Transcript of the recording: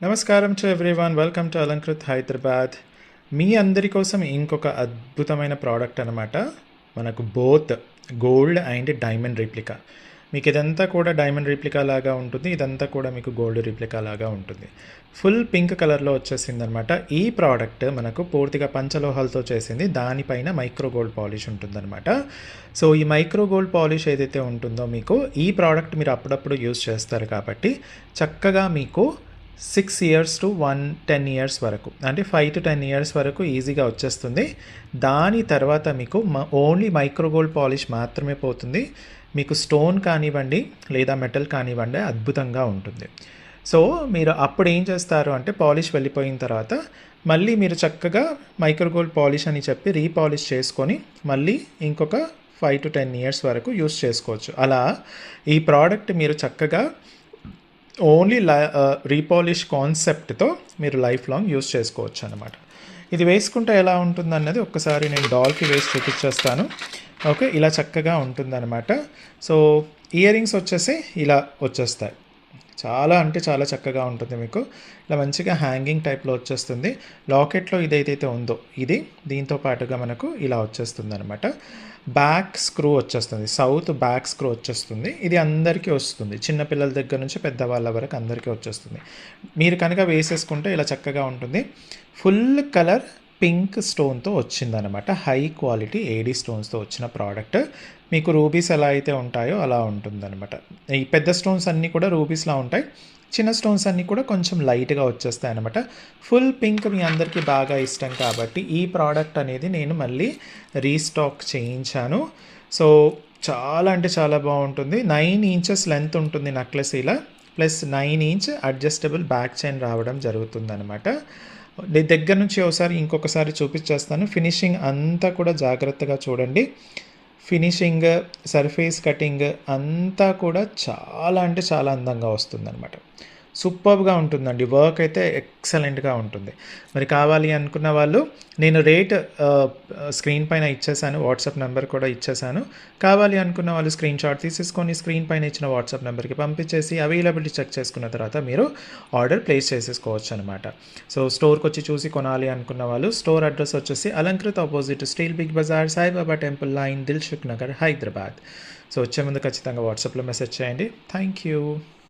నమస్కారం to everyone, welcome to Alankrit Hyderabad. మీ అందరి కోసం ఇంకొక అద్భుతమైన ప్రోడక్ట్ అనమాట. మనకు both gold and diamond replica. మీకు ఇదంతా కూడా డైమండ్ రీప్లికా లాగా ఉంటుంది, ఇదంతా కూడా మీకు గోల్డ్ రీప్లికా లాగా ఉంటుంది. ఫుల్ పింక్ కలర్లో వచ్చేసింది అనమాట. ఈ ప్రోడక్ట్ మనకు పూర్తిగా పంచలోహాలతో చేసింది, దానిపైన మైక్రో గోల్డ్ పాలిష్ ఉంటుందన్నమాట. సో ఈ మైక్రో గోల్డ్ పాలిష్ ఏదైతే ఉంటుందో మీకు ఈ ప్రోడక్ట్ మీరు అప్పుడప్పుడు యూస్ చేస్తారు కాబట్టి చక్కగా మీకు 6 ఇయర్స్ టు 10 ఇయర్స్ వరకు, అంటే 5 to 10 ఇయర్స్ వరకు ఈజీగా వచ్చేస్తుంది. దాని తర్వాత మీకు ఓన్లీ మైక్రో గోల్డ్ పాలిష్ మాత్రమే పోతుంది. మీకు స్టోన్ కానివ్వండి లేదా మెటల్ కానివ్వండి అద్భుతంగా ఉంటుంది. సో మీరు అప్పుడు ఏం చేస్తారు అంటే పాలిష్ వెళ్ళిపోయిన తర్వాత మళ్ళీ మీరు చక్కగా మైక్రో గోల్డ్ పాలిష్ అని చెప్పి రీపాలిష్ చేసుకొని మళ్ళీ ఇంకొక 5 to 10 ఇయర్స్ వరకు యూస్ చేసుకోవచ్చు. అలా ఈ ప్రోడక్ట్ మీరు చక్కగా ఓన్లీ రీపాలిష్ కాన్సెప్ట్తో మీరు లైఫ్ లాంగ్ యూస్ చేసుకోవచ్చు అనమాట. ఇది వేసుకుంటే ఎలా ఉంటుందన్నది ఒక్కసారి నేను డాల్కి వేసి చూపించేస్తాను. ఓకే, ఇలా చక్కగా ఉంటుందన్నమాట. సో ఇయర్ రింగ్స్ వచ్చేసి ఇలా వచ్చేస్తాయి. చాలా అంటే చాలా చక్కగా ఉంటుంది. మీకు ఇలా మంచిగా హ్యాంగింగ్ టైప్లో వచ్చేస్తుంది. లాకెట్లో ఇదైతే ఉందో ఇది దీంతో పాటుగా మనకు ఇలా వచ్చేస్తుంది అనమాట. బ్యాక్ స్క్రూ వచ్చేస్తుంది, సౌత్ బ్యాక్ స్క్రూ వచ్చేస్తుంది. ఇది అందరికీ వస్తుంది, చిన్నపిల్లల దగ్గర నుంచి పెద్దవాళ్ళ వరకు అందరికీ వచ్చేస్తుంది. మీరు కనుక వేసేసుకుంటే ఇలా చక్కగా ఉంటుంది. ఫుల్ కలర్ పింక్ స్టోన్తో వచ్చిందనమాట. హై క్వాలిటీ ఏడీ స్టోన్స్తో వచ్చిన ప్రోడక్ట్. మీకు రూబీస్ ఎలా అయితే ఉంటాయో అలా ఉంటుందన్నమాట. ఈ పెద్ద స్టోన్స్ అన్నీ కూడా రూబీస్లా ఉంటాయి, చిన్న స్టోన్స్ అన్నీ కూడా కొంచెం లైట్గా వచ్చేస్తాయి అనమాట. ఫుల్ పింక్ మీ అందరికీ బాగా ఇష్టం కాబట్టి ఈ ప్రోడక్ట్ అనేది నేను మళ్ళీ రీస్టాక్ చేయించాను. సో చాలా అంటే చాలా బాగుంటుంది. 9 ఇంచెస్ లెంత్ ఉంటుంది నెక్లెస్ ఇలా, plus 9 inch adjustable back chain రావడం జరుగుతుందన్నమాట. దగ్గర నుంచి ఒకసారి ఇంకొకసారి చూపించేస్తాను. ఫినిషింగ్ అంతా కూడా జాగ్రత్తగా చూడండి. ఫినిషింగ్, సర్ఫేస్ కటింగ్ అంతా కూడా చాలా అంటే చాలా అందంగా వస్తుందన్నమాట. సూపర్గా ఉంటుందండి. వర్క్ అయితే ఎక్సలెంట్గా ఉంటుంది. మరి కావాలి అనుకున్న వాళ్ళు నేను రేట్ స్క్రీన్ పైన ఇచ్చేసాను, వాట్సాప్ నెంబర్ కూడా ఇచ్చేసాను. కావాలి అనుకున్న వాళ్ళు స్క్రీన్ షాట్ తీసేసుకొని స్క్రీన్ పైన ఇచ్చిన వాట్సాప్ నెంబర్కి పంపించేసి అవైలబిలిటీ చెక్ చేసుకున్న తర్వాత మీరు ఆర్డర్ ప్లేస్ చేసేసుకోవచ్చు అనమాట. సో స్టోర్కి వచ్చి చూసి కొనాలి అనుకున్న వాళ్ళు స్టోర్ అడ్రస్ వచ్చేసి Alankrit opposite steel Big Bazaar, Saibaba temple line, Dilsukh Nagar, Hyderabad. So వచ్చే ముందు ఖచ్చితంగా వాట్సాప్లో మెసేజ్ చేయండి. Thank you.